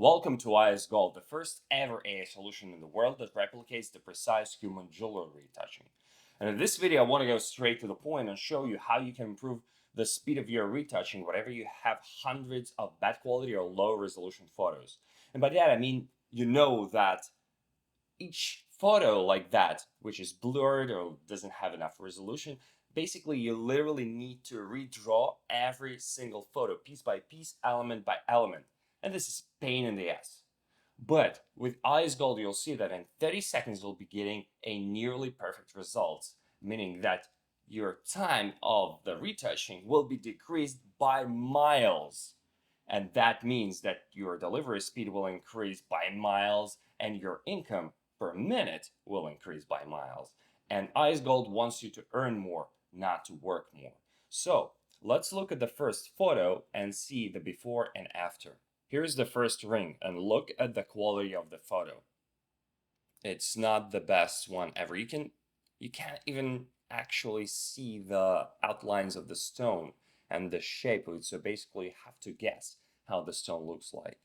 Welcome to ISG Gold, the first ever AI solution in the world that replicates the precise human jewelry retouching. And in this video, I want to go straight to the point and show you how you can improve the speed of your retouching whenever you have hundreds of bad quality or low resolution photos. And by that, I mean, you know that each photo like that, which is blurred or doesn't have enough resolution, basically you literally need to redraw every single photo piece by piece, element by element. And this is pain in the ass. But with IS Gold, you'll see that in 30 seconds, you'll be getting a nearly perfect results, meaning that your time of the retouching will be decreased by miles. And that means that your delivery speed will increase by miles and your income per minute will increase by miles. And IS Gold wants you to earn more, not to work more. So let's look at the first photo and see the before and after. Here's the first ring and look at the quality of the photo. It's not the best one ever. You can't even actually see the outlines of the stone and the shape of it. So basically you have to guess how the stone looks like.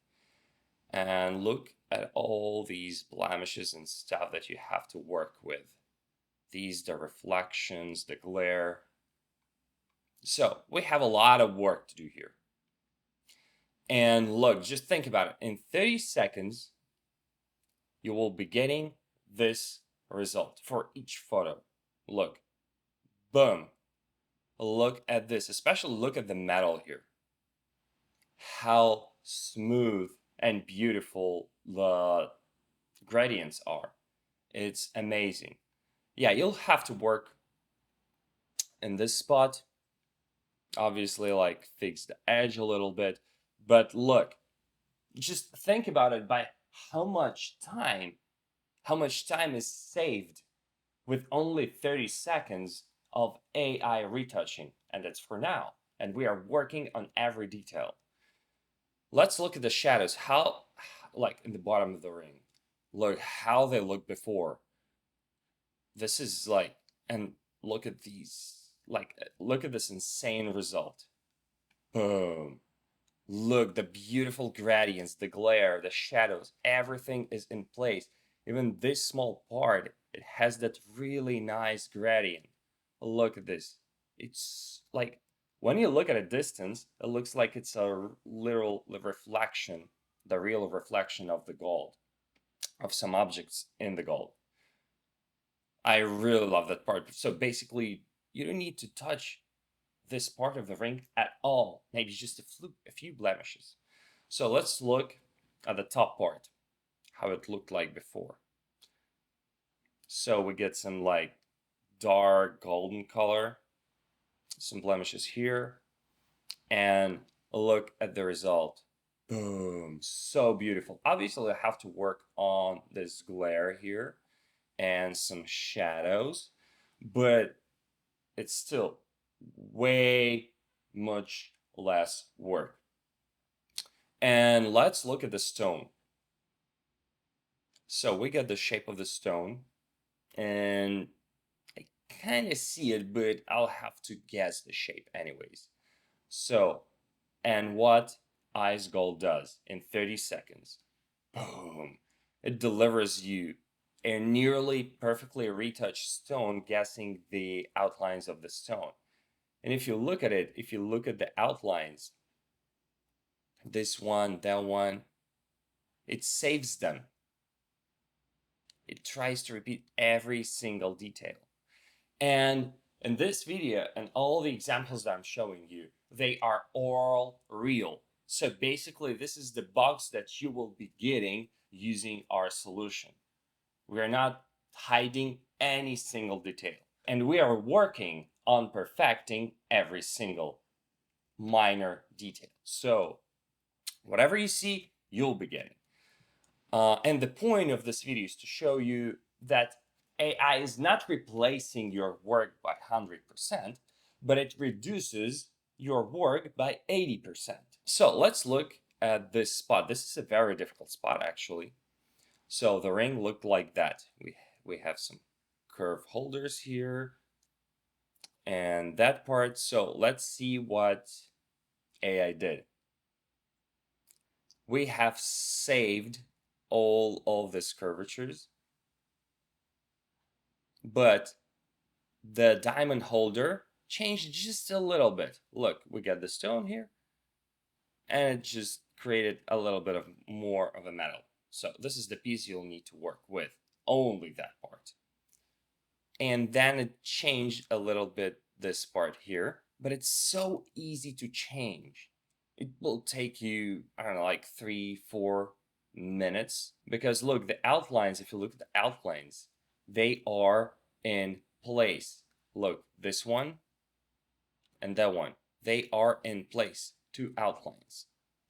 And look at all these blemishes and stuff that you have to work with. These, the reflections, the glare. So we have a lot of work to do here. And look, just think about it. In 30 seconds, you will be getting this result for each photo. Look, boom. Look at this, especially look at the metal here. How smooth and beautiful the gradients are. It's amazing. Yeah, you'll have to work in this spot. Obviously, like fix the edge a little bit. But look, just think about it by how much time is saved with only 30 seconds of AI retouching. And that's for now. And we are working on every detail. Let's look at the shadows. How, like in the bottom of the ring, look how they look before. This is like, and look at these, like, look at this insane result. Boom. Look, the beautiful gradients, the glare, the shadows, everything is in place. Even this small part, it has that really nice gradient. Look at this. It's like, when you look at a distance, it looks like it's a literal reflection, the real reflection of the gold, of some objects in the gold. I really love that part. So basically, you don't need to touch this part of the ring at all, maybe just a few blemishes. So let's look at the top part, how it looked like before. So we get some like dark golden color, some blemishes here, and look at the result. Boom, so beautiful. Obviously, I have to work on this glare here and some shadows, but it's still way much less work. And let's look at the stone. So we got the shape of the stone, and I kind of see it, but I'll have to guess the shape anyways. So, and what IS Gold does in 30 seconds, boom, it delivers you a nearly perfectly retouched stone, guessing the outlines of the stone. And if you look at it, if you look at the outlines, this one, that one, it saves them. It tries to repeat every single detail. And in this video and all the examples that I'm showing you, they are all real. So basically, this is the bugs that you will be getting using our solution. We are not hiding any single detail. And we are working on perfecting every single minor detail. So whatever you see, you'll be getting. And the point of this video is to show you that AI is not replacing your work by 100%, but it reduces your work by 80%. So let's look at this spot. This is a very difficult spot, actually. So the ring looked like that. We have some curve holders here and that part. So let's see what AI did. we have saved all of these curvatures, but the diamond holder changed just a little bit. Look, we got the stone here, and it just created a little bit of more of a metal. So this is the piece you'll need to work with, only that part. And then it changed a little bit this part here, but it's so easy to change. It will take you, I don't know, like 3-4 minutes, because look, the outlines, if you look at the outlines, they are in place. Look, this one and that one, they are in place. 2 outlines.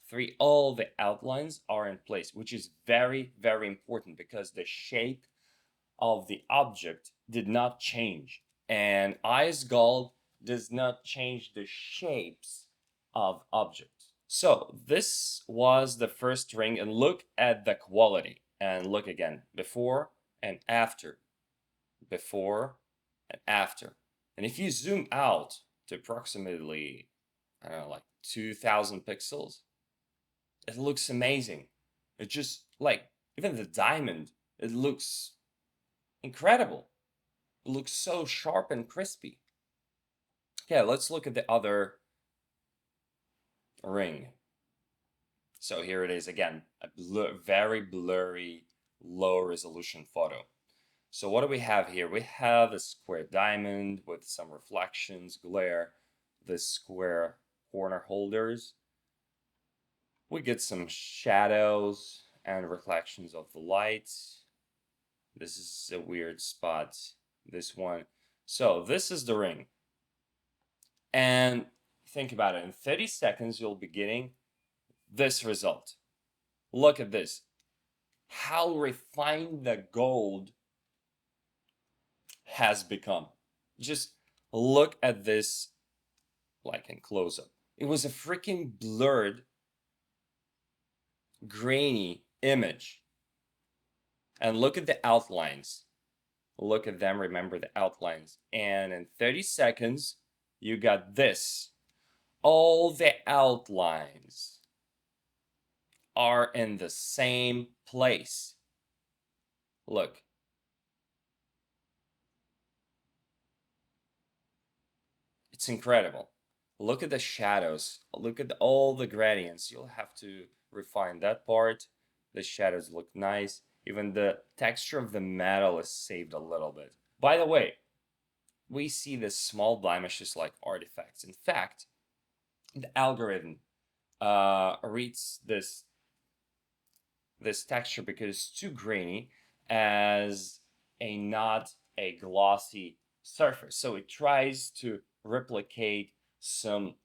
3, all the outlines are in place, which is very, very important, because the shape of the object did not change. And ISG Gold does not change the shapes of objects. So this was the first ring, and look at the quality. And look again, before and after. Before and after. And if you zoom out to approximately, I don't know, like 2000 pixels, it looks amazing. It just, like, even the diamond, it looks incredible. It looks so sharp and crispy. Okay, let's look at the other ring. So here it is again, a very blurry, low resolution photo. So what do we have here? We have a square diamond with some reflections, glare, the square corner holders. We get some shadows and reflections of the light. This is a weird spot, this one. So this is the ring. And think about it, in 30 seconds, you'll be getting this result. Look at this. How refined the gold has become. Just look at this, like in close-up. It was a freaking blurred, grainy image. And look at the outlines. Look at them, remember the outlines. And in 30 seconds, you got this. All the outlines are in the same place. Look. It's incredible. Look at the shadows. Look at all the gradients. You'll have to refine that part. The shadows look nice. Even the texture of the metal is saved a little bit. By the way, we see the small blemishes like artifacts. In fact, the algorithm reads this texture because it's too grainy as not a glossy surface. So it tries to replicate some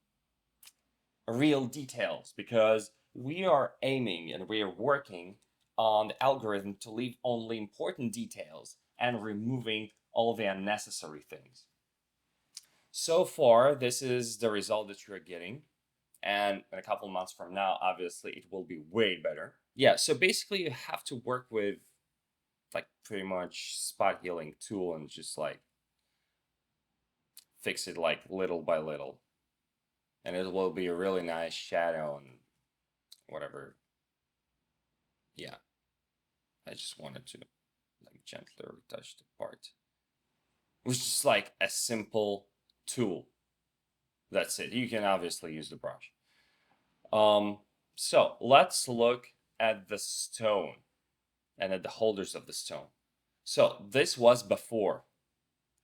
real details, because we are aiming and we are working on the algorithm to leave only important details and removing all the unnecessary things. So far, this is the result that you're getting. And in a couple months from now, obviously, it will be way better. Yeah, so basically you have to work with like pretty much spot healing tool and just like fix it like little by little. And it will be a really nice shadow and whatever. Yeah, I just wanted to like gently retouch the part. It was just like a simple tool. That's it. You can obviously use the brush. So let's look at the stone and at the holders of the stone. So this was before.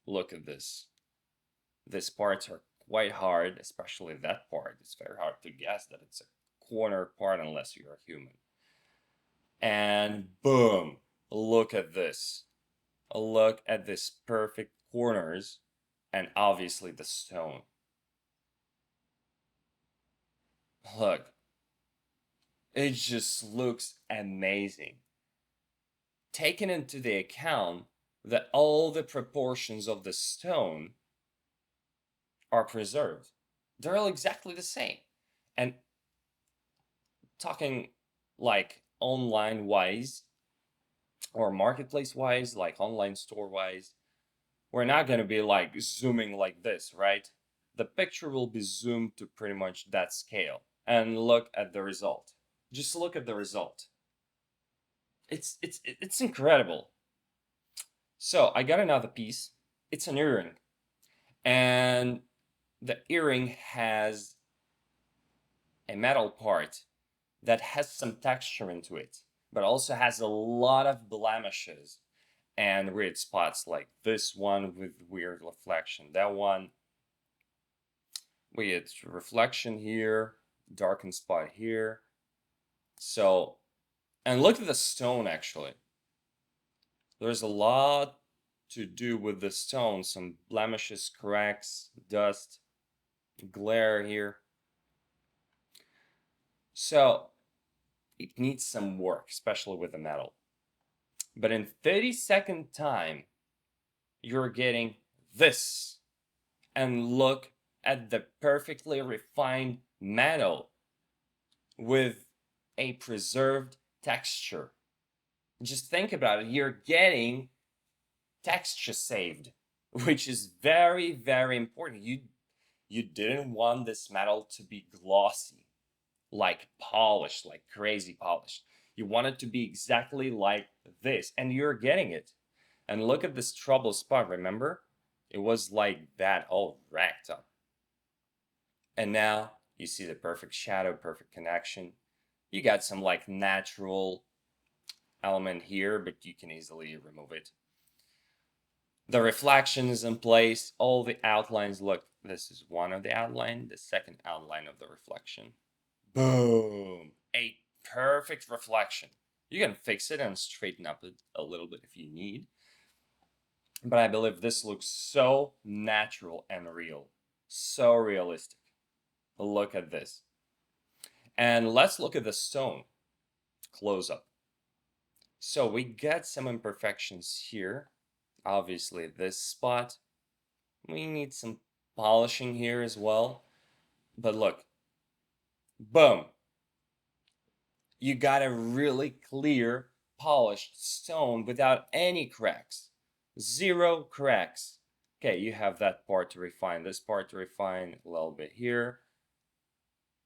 Look at this. These parts are quite hard, especially that part. It's very hard to guess that it's a corner part unless you're a human. And boom, look at this. Look at this perfect corners and obviously the stone. Look, it just looks amazing. Taken into the account that all the proportions of the stone are preserved. They're all exactly the same. And talking like online wise or marketplace wise, like online store wise, we're not going to be like zooming like this, right? The picture will be zoomed to pretty much that scale. And look at the result. Just look at the result. It's incredible. So I got another piece. It's an earring, and the earring has a metal part that has some texture into it, but also has a lot of blemishes and weird spots, like this one with weird reflection, that one weird reflection here, darkened spot here. So, and look at the stone actually. There's a lot to do with the stone, some blemishes, cracks, dust, glare here. So it needs some work, especially with the metal. But in 30-second time, you're getting this. And look at the perfectly refined metal with a preserved texture. Just think about it. You're getting texture saved, which is very, very important. You didn't want this metal to be glossy, like polished, like crazy polished. You want it to be exactly like this, and you're getting it. And look at this trouble spot, remember? It was like that, all racked up. And now you see the perfect shadow, perfect connection. You got some like natural element here, but you can easily remove it. The reflection is in place. All the outlines, look, this is one of the outline, the second outline of the reflection. Boom! A perfect reflection. You can fix it and straighten up it a little bit if you need. But I believe this looks so natural and real. So realistic. Look at this. And let's look at the stone close up. So we got some imperfections here. Obviously this spot. We need some polishing here as well. But look. Boom. You got a really clear, polished stone without any cracks. Zero cracks. Okay, you have that part to refine, this part to refine, a little bit here.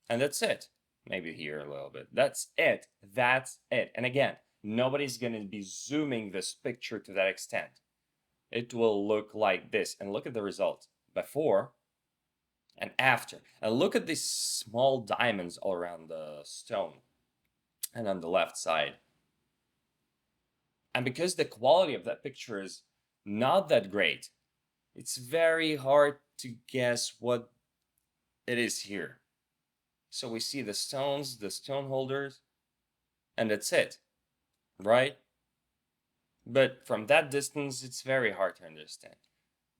And that's it. Maybe here a little bit. That's it. That's it. And again, nobody's going to be zooming this picture to that extent. It will look like this. And look at the result. Before and after. And look at these small diamonds all around the stone and on the left side. And because the quality of that picture is not that great, it's very hard to guess what it is here. So we see the stones, the stone holders, and that's it, right? But from that distance, it's very hard to understand.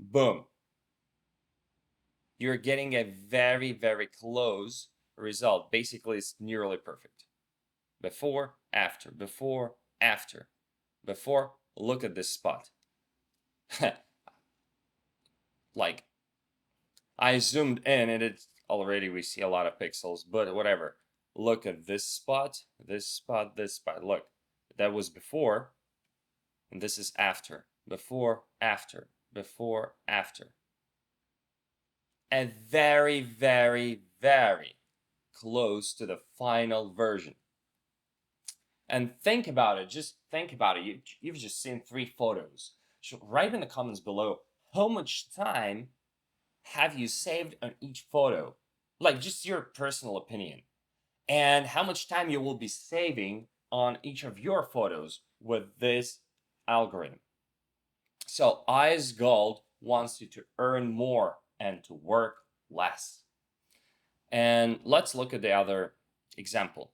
Boom. You're getting a very, very close result. Basically, it's nearly perfect. Before, after, before, after, before. Look at this spot. Like, I zoomed in and it's already, we see a lot of pixels, but whatever. Look at this spot, this spot, this spot. Look, that was before, and this is after. Before, after, before, after. And very, very, very close to the final version. And think about it, just think about it. You've just seen 3 photos. So write in the comments below, how much time have you saved on each photo? Like just your personal opinion. And how much time you will be saving on each of your photos with this algorithm. So ISG Gold wants you to earn more and to work less. And let's look at the other example.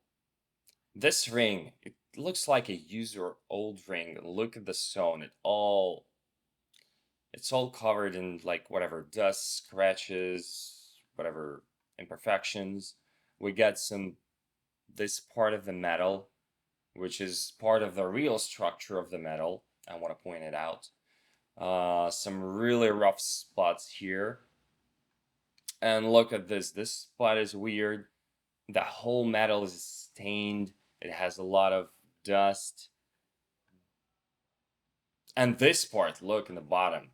This ring, it looks like a user old ring. Look at the stone. It's all covered in like whatever dust, scratches, whatever imperfections. We got this part of the metal, which is part of the real structure of the metal. I want to point it out. Some really rough spots here. And look at this. This spot is weird. The whole metal is stained. It has a lot of dust. And this part, look in the bottom.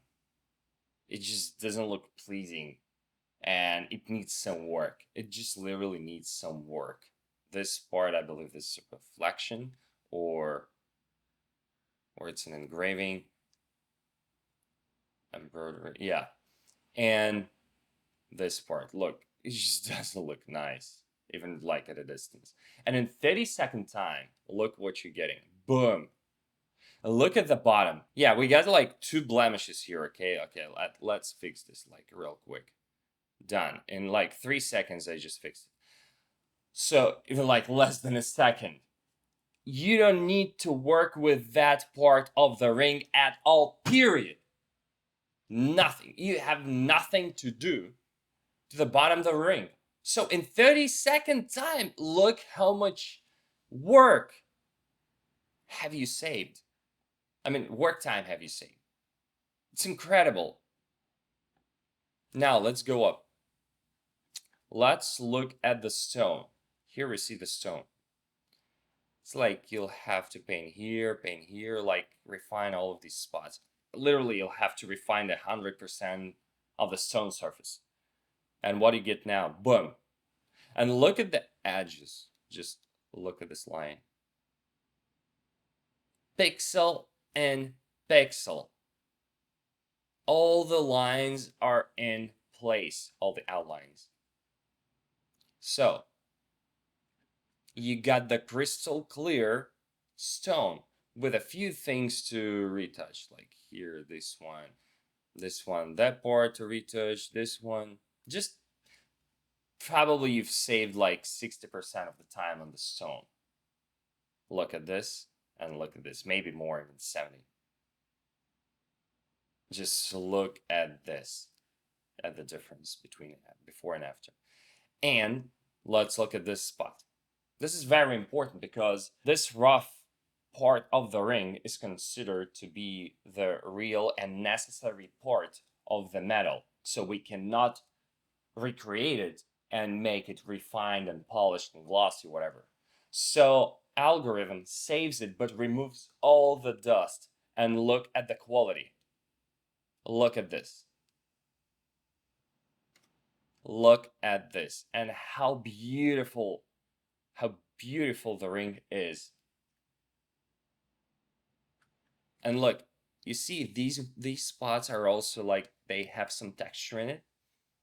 It just doesn't look pleasing. And it needs some work. It just literally needs some work. This part, I believe this is a reflection, or it's an engraving, embroidery, yeah. And this part, look, it just doesn't look nice, even like at a distance. And in 30-second time, look what you're getting. Boom. And look at the bottom. Yeah, we got like 2 blemishes here, okay? Okay, let's fix this like real quick. Done. In like 3 seconds, I just fixed it. So, even like less than a second. You don't need to work with that part of the ring at all, period. Nothing. You have nothing to do to the bottom of the ring. So in 30-second time, look how much work have you saved. I mean, work time have you saved. It's incredible. Now let's go up. Let's look at the stone. Here we see the stone. It's like you'll have to paint here, like refine all of these spots. Literally, you'll have to refine 100% of the stone surface. And what do you get now? Boom. And look at the edges. Just look at this line. Pixel and pixel. All the lines are in place, all the outlines. So, you got the crystal clear stone with a few things to retouch, like here, this one, that part to retouch, this one. Just probably you've saved like 60% of the time on the stone. Look at this and look at this, maybe more, even 70. Just look at this, at the difference between before and after. And let's look at this spot. This is very important because this rough part of the ring is considered to be the real and necessary part of the metal. So we cannot recreate it and make it refined and polished and glossy, whatever. So algorithm saves it but removes all the dust. And look at the quality. Look at this. Look at this. And how beautiful the ring is. And look, you see these spots are also like they have some texture in it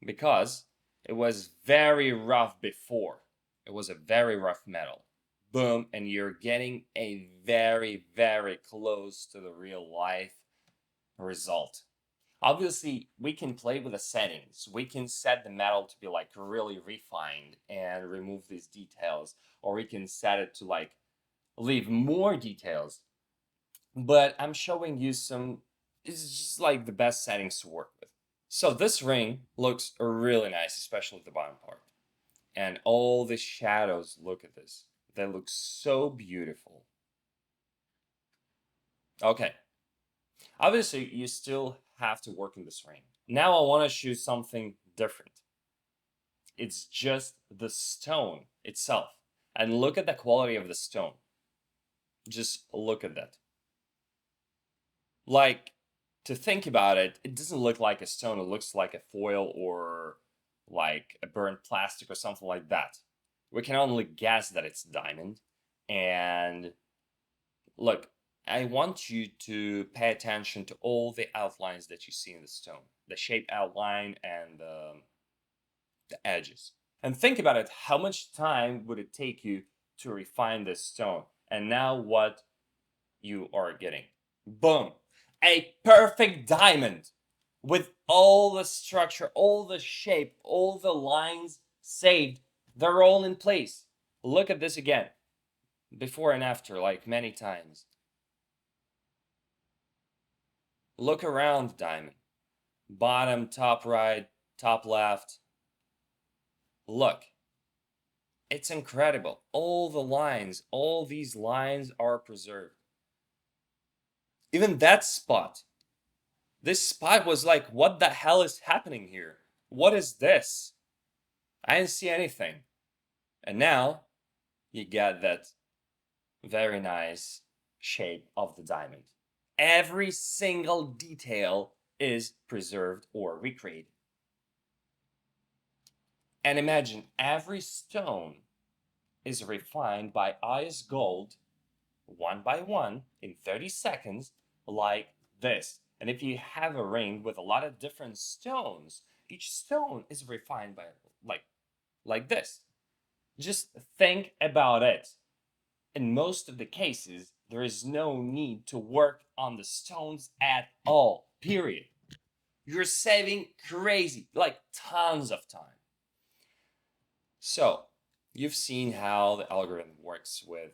because it was very rough before. It was a very rough metal. Boom, and you're getting a very, very close to the real life result. Obviously, we can play with the settings. We can set the metal to be like really refined and remove these details, or we can set it to like leave more details. But I'm showing you it's just like the best settings to work with. So this ring looks really nice, especially the bottom part. And all the shadows, look at this. They look so beautiful. Okay. Obviously, you still have to work in this ring. Now I want to show something different. It's just the stone itself. And look at the quality of the stone. Just look at that. Like, to think about it, it doesn't look like a stone. It looks like a foil or like a burnt plastic or something like that. We can only guess that it's diamond. And look, I want you to pay attention to all the outlines that you see in the stone. The shape outline and the edges. And think about it, how much time would it take you to refine this stone? And now what you are getting. Boom. A perfect diamond with all the structure, all the shape, all the lines saved. They're all in place. Look at this again. Before and after, like many times. Look around diamond. Bottom, top right, top left. Look. It's incredible. All the lines, all these lines are preserved. Even that spot. This spot was like, what the hell is happening here? What is this? I didn't see anything. And now you get that very nice shape of the diamond. Every single detail is preserved or recreated. And imagine every stone is refined by ISG Gold one by one in 30 seconds like this. And if you have a ring with a lot of different stones, each stone is refined by like this. Just think about it. In most of the cases, there is no need to work on the stones at all, period. You're saving crazy, like tons of time. So, you've seen how the algorithm works with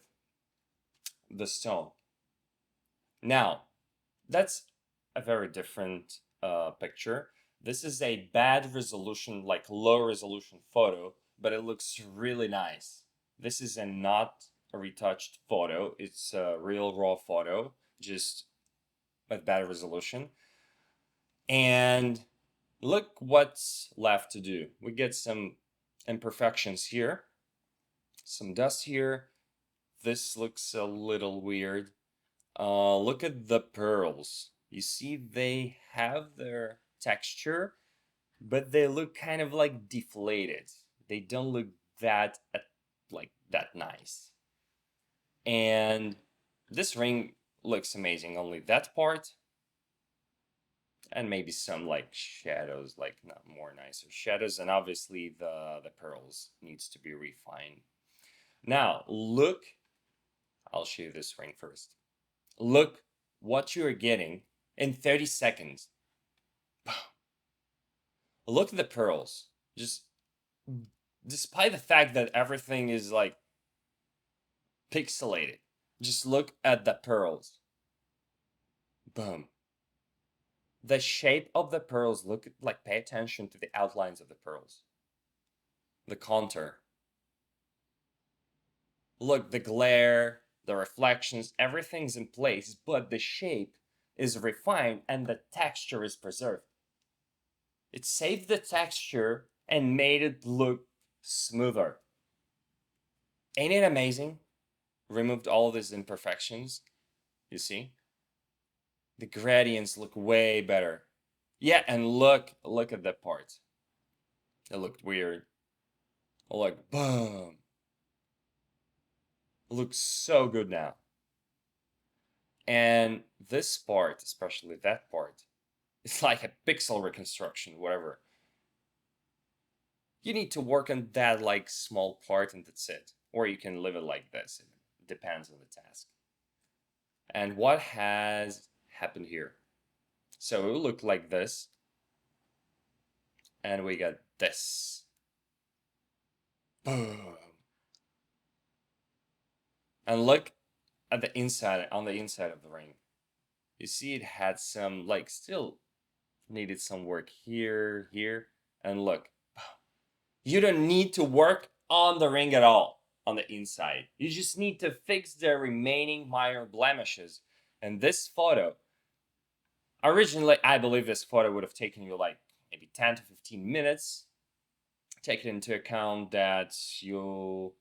the stone. Now, that's a very different picture. This is a bad resolution, like low resolution photo, but it looks really nice. This is not a retouched photo. It's a real raw photo, just with bad resolution. And look what's left to do. We get some imperfections here, some dust here. This looks a little weird. Look at the pearls. You see they have their texture, but they look kind of like deflated. They don't look that like that nice. And this ring looks amazing. Only that part, and maybe some like shadows, like not more nicer shadows, and obviously the pearls needs to be refined. Now look, I'll show you this ring first. Look what you're getting in 30 seconds. Look at the pearls. Just despite the fact that everything is like pixelated, just look at the pearls. Boom. The shape of the pearls, look at, like, pay attention to the outlines of the pearls. The contour. Look, the glare, the reflections, everything's in place, but the shape is refined and the texture is preserved. It saved the texture and made it look smoother. Ain't it amazing? Removed all these imperfections. You see? The gradients look way better. Yeah, and look at that part. It looked weird. Look, boom. It looks so good now. And this part, especially that part, it's like a pixel reconstruction, whatever. You need to work on that like small part and that's it. Or you can leave it like this. It depends on the task. And what has happened here? So it will look like this. And we got this. Boom. And look at the inside, on the inside of the ring. You see it had some, like, still needed some work here, here. And look, you don't need to work on the ring at all on the inside. You just need to fix the remaining minor blemishes. And this photo, originally, I believe this photo would have taken you like maybe 10 to 15 minutes. Take it into account that you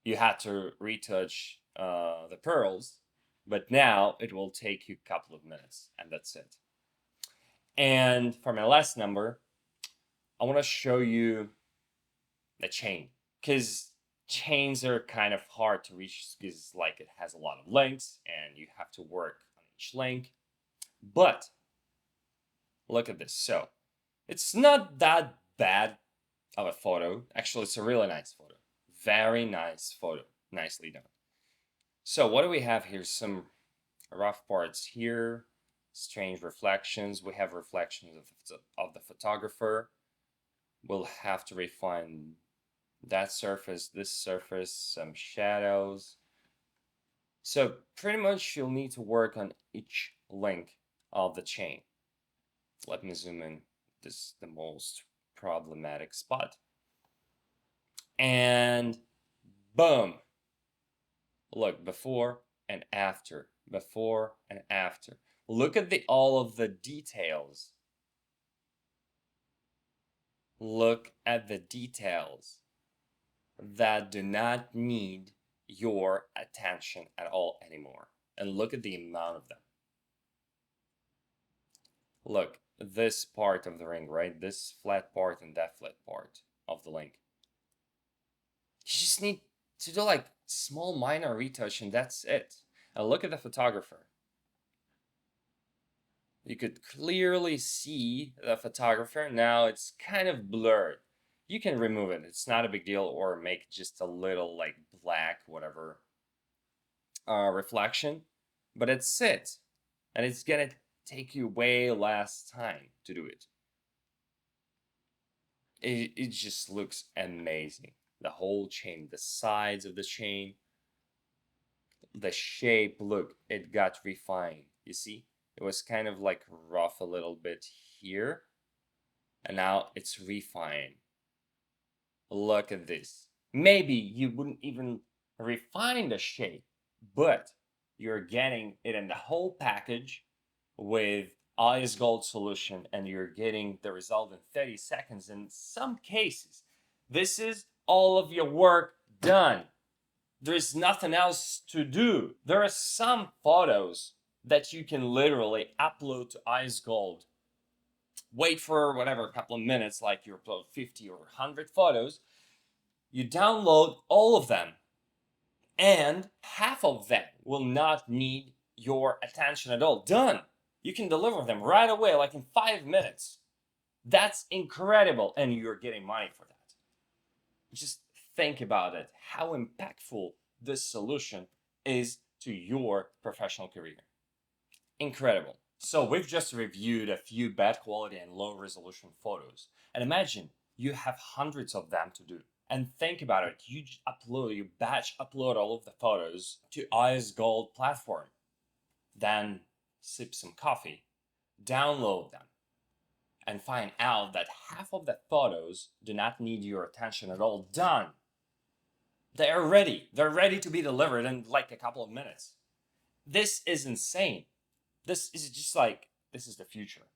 had to retouch the pearls, but now it will take you a couple of minutes, and that's it. And for my last number, I want to show you the chain, because chains are kind of hard to reach because like it has a lot of links and you have to work on each link. But look at this. So it's not that bad of a photo. Actually, it's a really nice photo. Very nice photo. Nicely done. So what do we have here? Some rough parts here. Strange reflections. We have reflections of the photographer. We'll have to refine that surface, this surface, some shadows. So pretty much you'll need to work on each link of the chain. Let me zoom in. This is the most problematic spot. And boom. Look, before and after, before and after. Look at all of the details. Look at the details that do not need your attention at all anymore. And look at the amount of them. Look, this part of the ring, right? This flat part and that flat part of the link. You just need to do like small minor retouch and that's it. And look at the photographer. You could clearly see the photographer. Now it's kind of blurred. You can remove it. It's not a big deal, or make just a little like black, whatever, reflection. But it's it. And it's gonna take you way less time to do it. It just looks amazing. The whole chain, the sides of the chain, the shape, look, it got refined. You see? It was kind of like rough a little bit here, and now it's refined. Look at this. Maybe you wouldn't even refine the shape, but you're getting it in the whole package with IS Gold solution, and you're getting the result in 30 seconds in some cases. This is all of your work done. There's nothing else to do. There are some photos that you can literally upload to IS Gold. Wait for whatever, a couple of minutes, like you upload 50 or 100 photos. You download all of them, and half of them will not need your attention at all. Done. You can deliver them right away, like in 5 minutes. That's incredible, and you're getting money for that. Just think about it, how impactful this solution is to your professional career. Incredible. So we've just reviewed a few bad quality and low resolution photos. And imagine you have hundreds of them to do. And think about it, you batch upload all of the photos to IS Gold platform. Then sip some coffee, download them, and find out that half of the photos do not need your attention at all. Done. They're ready. They're ready to be delivered in like a couple of minutes. This is insane. This is just like, this is the future.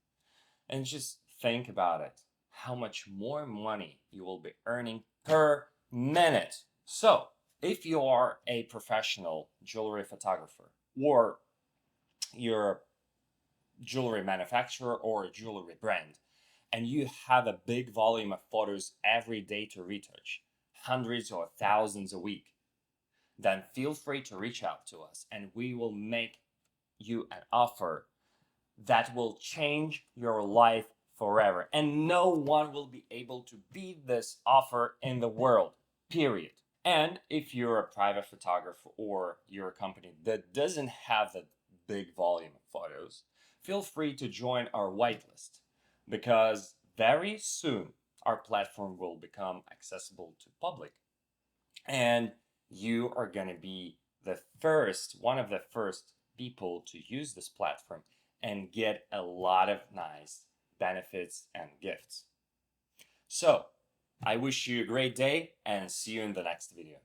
And just think about it, how much more money you will be earning per minute. So if you are a professional jewelry photographer, or you're a jewelry manufacturer or a jewelry brand, and you have a big volume of photos every day to retouch, hundreds or thousands a week, then feel free to reach out to us and we will make you an offer that will change your life forever. And no one will be able to beat this offer in the world, period. And if you're a private photographer or you're a company that doesn't have that big volume of photos, feel free to join our whitelist, because very soon our platform will become accessible to public. And you are going to be one of the first people to use this platform and get a lot of nice benefits and gifts. So I wish you a great day and see you in the next video.